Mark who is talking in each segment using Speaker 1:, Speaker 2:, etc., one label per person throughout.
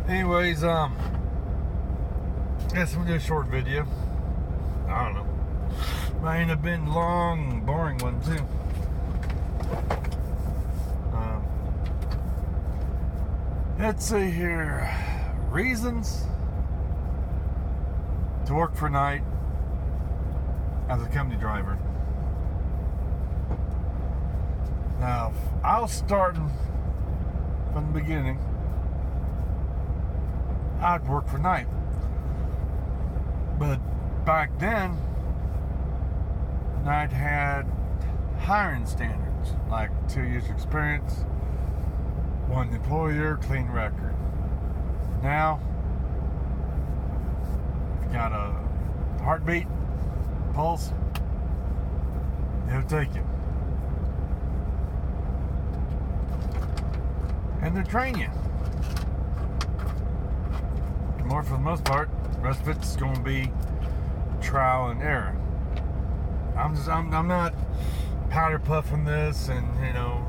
Speaker 1: Anyways, guess we'll do a short video. I don't know. Might end up being long, boring one too. Let's see here. Reasons to work for night as a company driver. Now, I was starting from the beginning. I'd work for night. But back then, night had hiring standards, like 2 years experience, one employer, clean record. Now, if you got a heartbeat, pulse, they'll take you. And they train you. More for the most part. The rest of it's going to be trial and error. I'm not powder puffing this and, you know,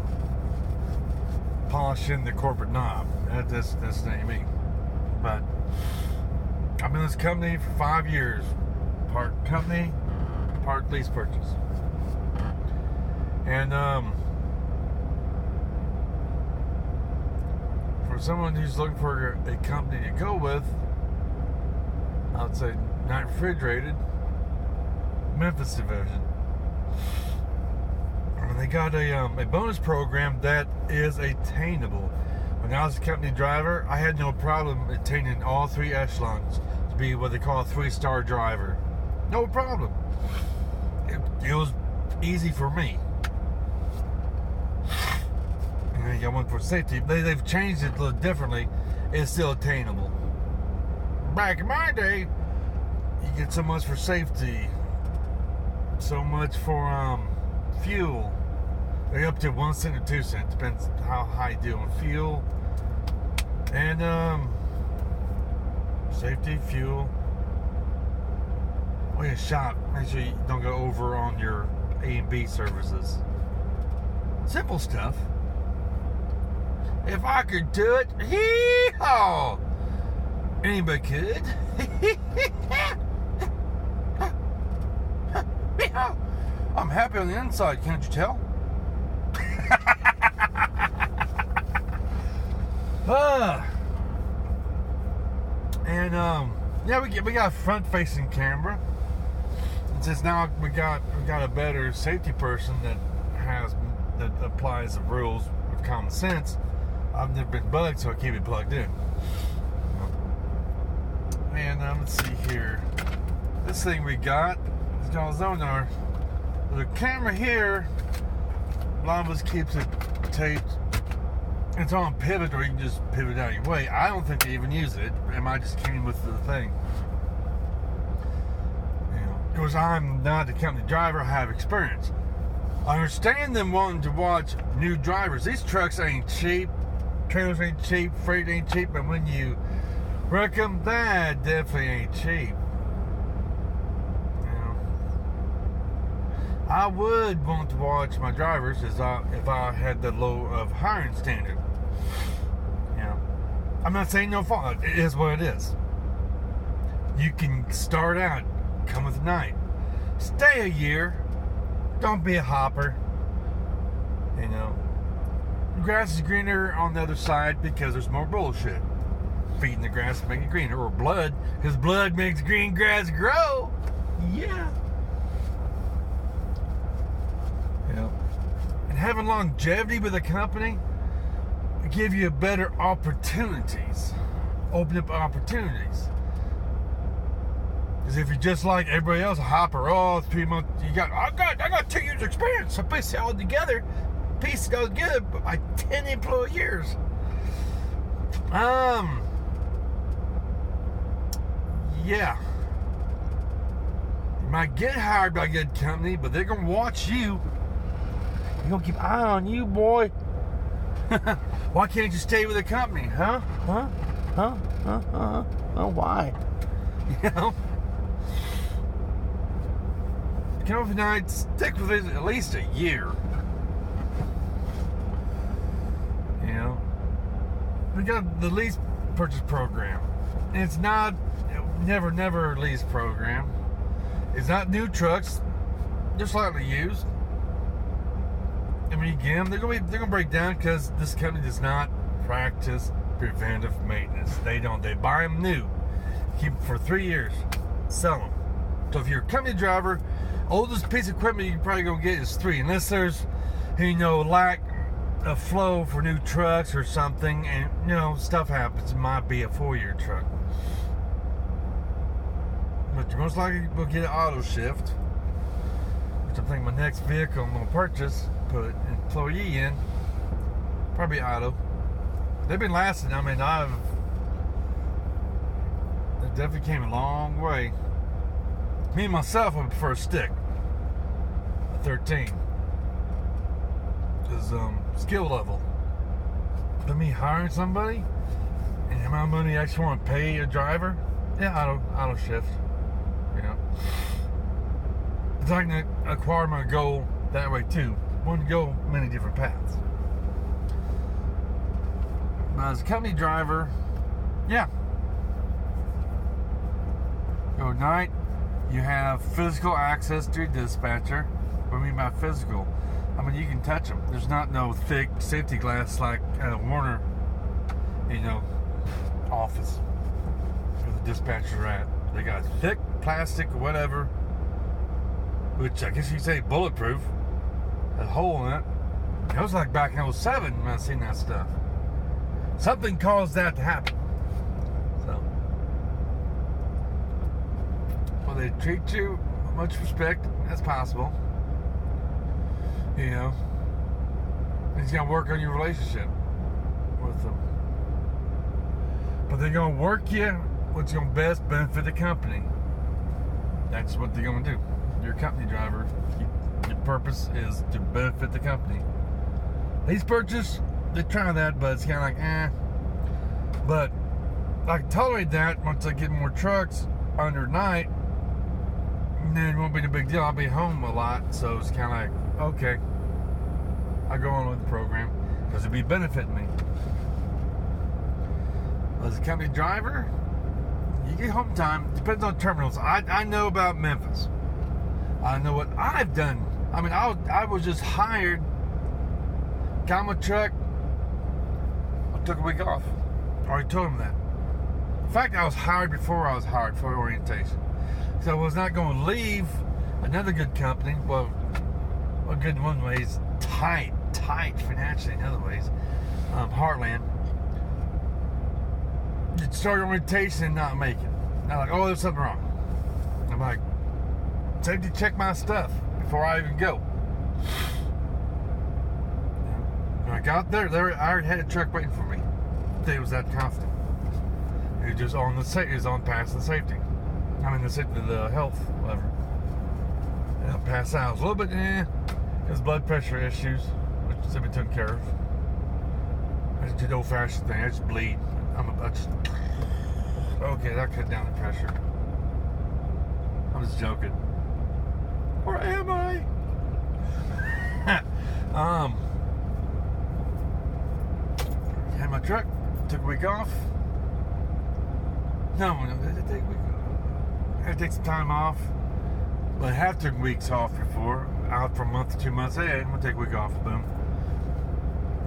Speaker 1: polishing the corporate knob. That's not me. But I've been in this company for 5 years. Part company, part lease purchase. And for someone who's looking for a company to go with, I would say not refrigerated, Memphis division. And they got a bonus program that is attainable. When I was a company driver, I had no problem attaining all 3 echelons to be what they call a 3-star driver. No problem. It was easy for me. And you got one for safety. They've changed it a little differently. It's still attainable. Back in my day, you get so much for safety, so much for fuel. They're up to 1 cent or 2 cents, depends how high you do on fuel. And safety, fuel. Oh yeah, shop. Make sure you don't go over on your A and B services. Simple stuff. If I could do it, hee-haw! Anybody could. I'm happy on the inside, can't you tell? And yeah, we got a front-facing camera. It says now we got a better safety person that applies the rules with common sense. I've never been bugged, so I keep it plugged in. And let's see here. This thing we got is called Zonar. The camera here, a lot of us keeps it taped. It's on pivot, or you can just pivot out of your way. I don't think they even use it. It might just came with the thing. You know, because I'm not a company driver, I have experience. I understand them wanting to watch new drivers. These trucks ain't cheap. Trailers ain't cheap. Freight ain't cheap. But when you wreck them, that definitely ain't cheap. You know, I would want to watch my drivers if I had the low of hiring standard. You know, I'm not saying no fault. It is what it is. You can start out, come with night, stay a year. Don't be a hopper. You know, the grass is greener on the other side because there's more bullshit. Feeding the grass to make it greener, or blood, because blood makes green grass grow. Yeah. You know, and having longevity with a company will give you better opportunities. Open up opportunities. Because if you're just like everybody else, a hopper, 3 months, I got 2 years experience. So piece it all together, piece it all together by 10 employee years. Yeah. You might get hired by a good company, but they're gonna watch you. They're gonna keep an eye on you, boy. Why can't you stay with a company, huh? Oh, why? You know? Come up tonight, stick with it at least a year. You know. We got the lease purchase program. It's not never lease program. It's not new trucks. They're slightly used. I mean, again, they're gonna break down because this company does not practice preventive maintenance. They don't. They buy them new, keep them for 3 years, sell them. So if you're a company driver, oldest piece of equipment you're probably gonna get is 3, unless there's, lack of flow for new trucks or something, and stuff happens. It might be a 4-year truck, but you most likely will get an auto shift, which I think my next vehicle I'm gonna purchase, put an employee in, probably auto. They've been lasting. I mean, they definitely came a long way. Me myself, I prefer a stick, a 13, because skill level. But me hiring somebody and the amount of money I actually want to pay a driver, auto shift. It's like to acquire my goal that way too. One go many different paths. Now, as a company driver, Overnight, you have physical access to your dispatcher. What I mean by physical, I mean you can touch them. There's not no thick safety glass like at a Warner, office where the dispatchers are at. They got thick plastic or whatever, which I guess you say bulletproof. A hole in it. It was like back in 07 when I seen that stuff. Something caused that to happen. So, well, they treat you with much respect as possible. It's gonna work on your relationship with them. But they're gonna work you what's gonna best benefit the company. That's what they're gonna do. You're a company driver. Your purpose is to benefit the company. Lease purchase, they try that, but it's kind of like, But I can tolerate that once I get more trucks under night. And then it won't be a big deal. I'll be home a lot, so it's kind of like, okay, I go on with the program because it'll be benefiting me. As a company driver, you get home time. Depends on terminals. I know about Memphis. I know what I've done. I mean, I was just hired, got my truck, I took a week off. I already told him that. In fact, I was hired before I was hired for orientation. So I was not going to leave another good company. Well, a good one ways, tight financially in other ways. Heartland. You'd start orientation and not make it. I'm like, oh, there's something wrong. I'm like, safety check my stuff before I even go. When I got there, I already had a truck waiting for me. They was that confident. It was just on it was on past the safety. I mean the health, whatever. And I passed out. I was a little bit, because blood pressure issues, which should be taken care of. I just did the old-fashioned thing. I just bleed. Okay, that cut down the pressure. I'm just joking. Or am I? Had my truck, took a week off. No, I had to take some time off. But I have taken weeks off before. Out for a month or 2 months. Hey, I'm gonna take a week off. Boom.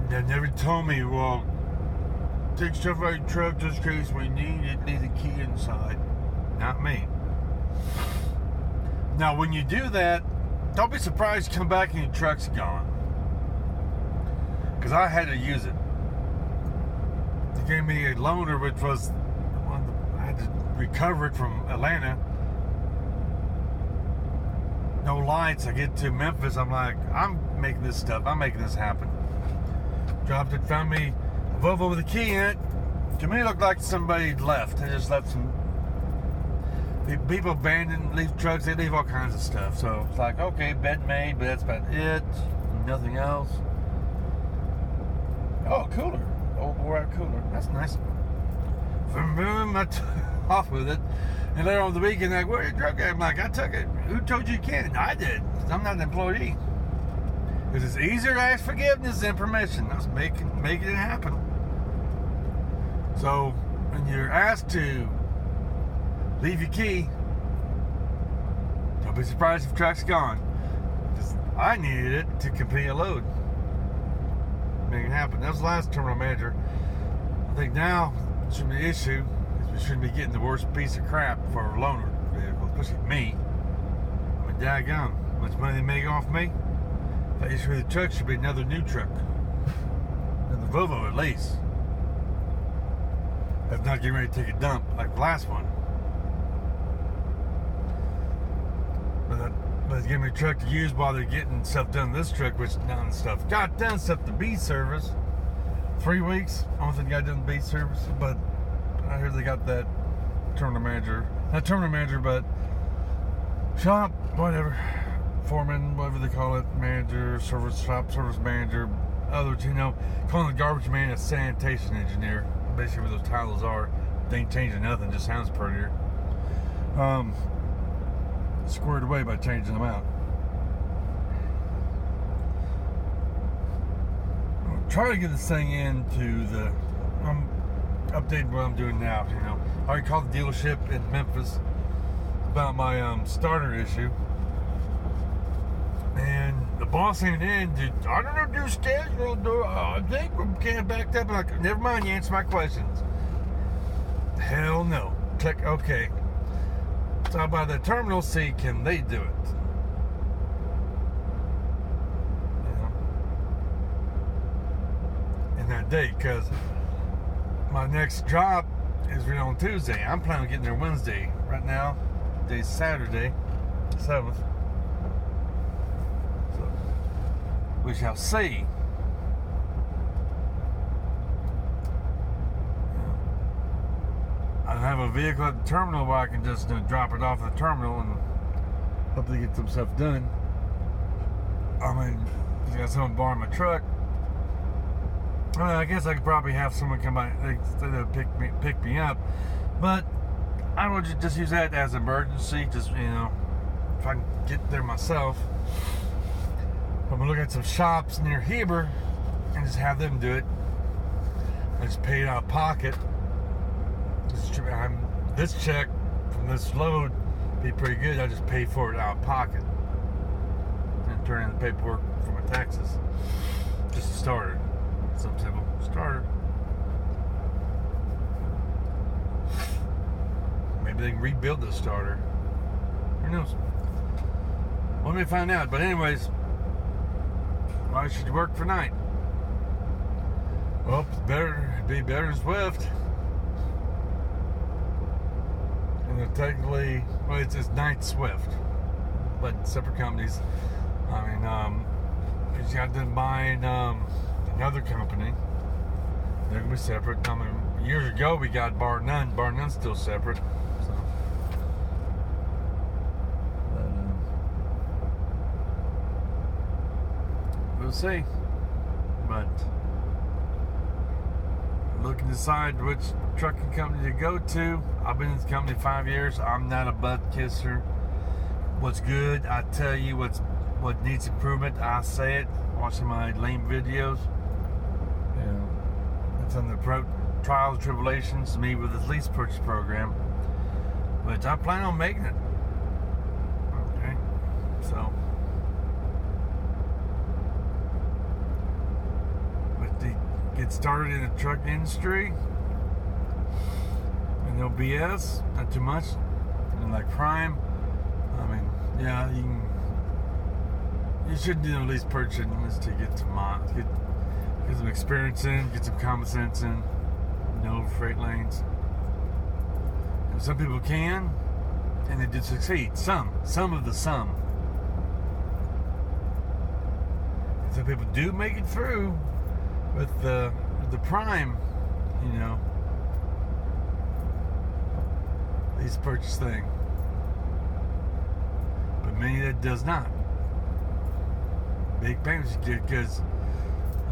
Speaker 1: They never told me, well, take stuff out of your truck just in case we need it. Need a key inside. Not me. Now, when you do that, don't be surprised you come back and your truck's gone. Because I had to use it. They gave me a loaner, which was one I had to recover it from Atlanta. No lights. I get to Memphis. I'm like, I'm making this stuff. I'm making this happen. Dropped it, found me a Volvo with a key in it. To me, it looked like somebody left. They just left some people abandon, leave trucks. They leave all kinds of stuff. So it's like, okay, bed made, but that's about it. Nothing else. Oh, cooler. Old wore-out cooler. That's nice. Boom, I took off with it. And later on the weekend, like, where's your truck at? I'm like, I took it. Who told you you can't? I did. I'm not an employee. Because it's easier to ask forgiveness than permission. That's making it happen. So when you're asked to leave your key, don't be surprised if the truck's gone. Because I needed it to complete a load. Make it happen. That was the last terminal manager. I think now it shouldn't be an issue. We shouldn't be getting the worst piece of crap for a loaner vehicle, especially me. I mean, daggone, how much money they make off me? If I issue the truck, should be another new truck. Another Volvo at least. If not getting ready to take a dump like the last one. But it's giving me a truck to use while they're getting stuff done. This truck, which done stuff got done stuff to B service. 3 weeks. I don't think got done B service, but I heard they got that terminal manager, not terminal manager, but shop, whatever, foreman, whatever they call it, manager, service manager, others, calling the garbage man a sanitation engineer. Basically, what those titles are. They ain't changing nothing. Just sounds prettier. Squared away by changing them out. I'm trying to get this thing into the. I'm updating what I'm doing now. I already called the dealership in Memphis about my starter issue, and the boss ain't in. I don't know, do schedule. I think we're getting backed up. I'm like, never mind. You answer my questions. Hell no. Check. Okay. So by the terminal, see, can they do it? In that day, because my next drop is really on Tuesday. I'm planning on getting there Wednesday. Right now, today's Saturday, 7th. So, we shall see. I have a vehicle at the terminal where I can just drop it off at the terminal and hopefully get some stuff done. I mean, if you got someone borrowing my truck, I guess I could probably have someone come by to pick me up, but I would just use that as an emergency. Just if I can get there myself, I'm gonna look at some shops near Heber and just have them do it. I just pay it out of pocket. This check from this load be pretty good. I just pay for it out of pocket and turn in the paperwork for my taxes. Just a starter. Some simple starter. Maybe they can rebuild the starter. Who knows? Let me find out. But anyways, why should you work for night? Well, it'd be better than Swift. And technically, well, it's Night Swift, but separate companies. I mean, you got to buying another company. They're gonna be separate. I mean, years ago we got Bar None. Bar None's still separate. So, we'll see. But looking to decide which trucking company to go to. I've been in this company 5 years. I'm not a butt kisser. What's good, I tell you. What needs improvement, I say it. Watching my lame videos. Yeah, it's on the trials and tribulations to me with this lease purchase program, which I plan on making it. Okay, so get started in the truck industry and no BS, not too much, and like crime. I mean, yeah, you should do at least purchasing this to get some experience in, get some common sense in, no freight lanes. And some people can, and they did succeed. Some of the some. And some people do make it through. With the prime, lease purchase thing, but many that does not. Big payments because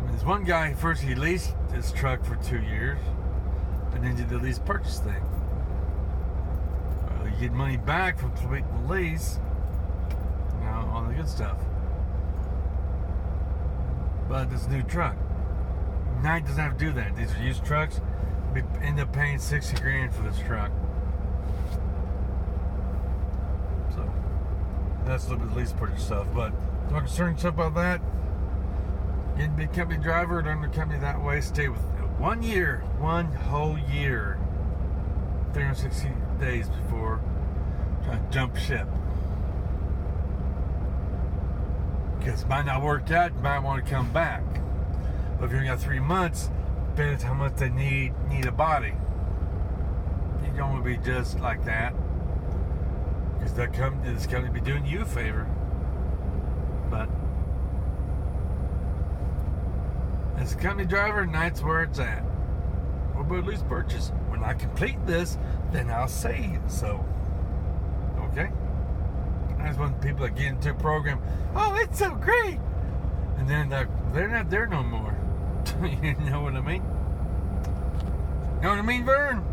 Speaker 1: there's one guy first he leased his truck for 2 years, and then did the lease purchase thing. You get money back from completing the lease, all the good stuff. But this new truck, Knight doesn't have to do that. These are used trucks. We end up paying $60,000 for this truck. So that's a little bit lease purchase stuff. But don't concern yourself about that. Getting to be a company driver, learn the company that way. Stay with it 1 year, 1 whole year, 360 days before trying to jump ship. Because it might not work out, you might want to come back. But if you only got 3 months, depends how much they need a body. You don't want to be just like that. Because this company be doing you a favor. But as a company driver, Knight's where it's at. What about lease purchase? When I complete this, then I'll say so. Okay? That's when people that get into a program, oh, it's so great. And then they're not there no more. You know what I mean? Know what I mean, Vern?